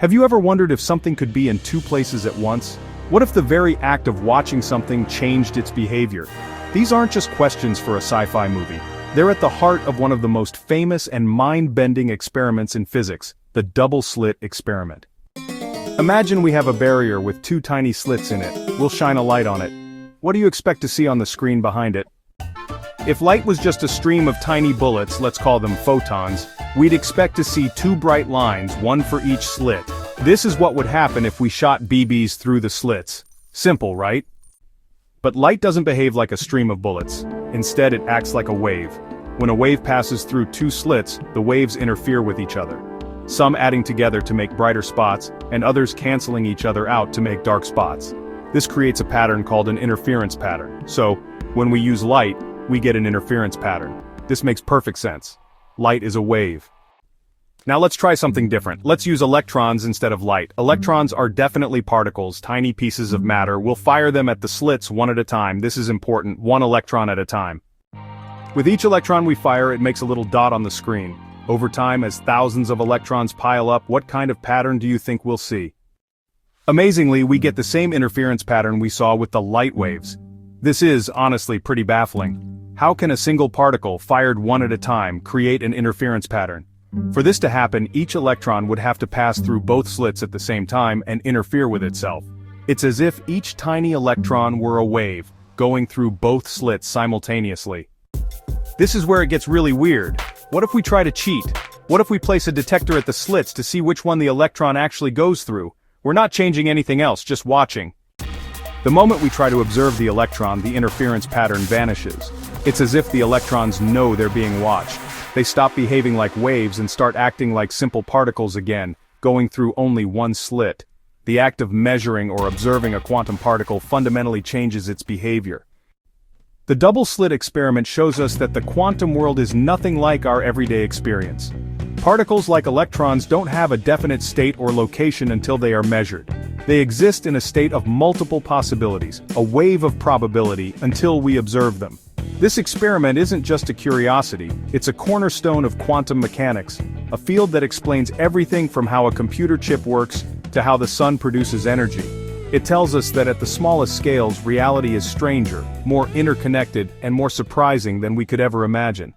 Have you ever wondered if something could be in two places at once? What if the very act of watching something changed its behavior? These aren't just questions for a sci-fi movie. They're at the heart of one of the most famous and mind-bending experiments in physics, the double-slit experiment. Imagine we have a barrier with two tiny slits in it. We'll shine a light on it. What do you expect to see on the screen behind it? If light was just a stream of tiny bullets, let's call them photons, we'd expect to see two bright lines, one for each slit. This is what would happen if we shot BBs through the slits. Simple, right? But light doesn't behave like a stream of bullets. Instead, it acts like a wave. When a wave passes through two slits, the waves interfere with each other. Some adding together to make brighter spots, and others canceling each other out to make dark spots. This creates a pattern called an interference pattern. So, when we use light, we get an interference pattern. This makes perfect sense. Light is a wave. Now let's try something different. Let's use electrons instead of light. Electrons are definitely particles, tiny pieces of matter. We'll fire them at the slits one at a time. This is important, one electron at a time. With each electron we fire, it makes a little dot on the screen. Over time, as thousands of electrons pile up, what kind of pattern do you think we'll see? Amazingly, we get the same interference pattern we saw with the light waves. This is, honestly, pretty baffling. How can a single particle, fired one at a time, create an interference pattern? For this to happen, each electron would have to pass through both slits at the same time and interfere with itself. It's as if each tiny electron were a wave, going through both slits simultaneously. This is where it gets really weird. What if we try to cheat? What if we place a detector at the slits to see which one the electron actually goes through? We're not changing anything else, just watching. The moment we try to observe the electron, the interference pattern vanishes. It's as if the electrons know they're being watched. They stop behaving like waves and start acting like simple particles again, going through only one slit. The act of measuring or observing a quantum particle fundamentally changes its behavior. The double-slit experiment shows us that the quantum world is nothing like our everyday experience. Particles like electrons don't have a definite state or location until they are measured. They exist in a state of multiple possibilities, a wave of probability, until we observe them. This experiment isn't just a curiosity, it's a cornerstone of quantum mechanics, a field that explains everything from how a computer chip works to how the sun produces energy. It tells us that at the smallest scales, reality is stranger, more interconnected, and more surprising than we could ever imagine.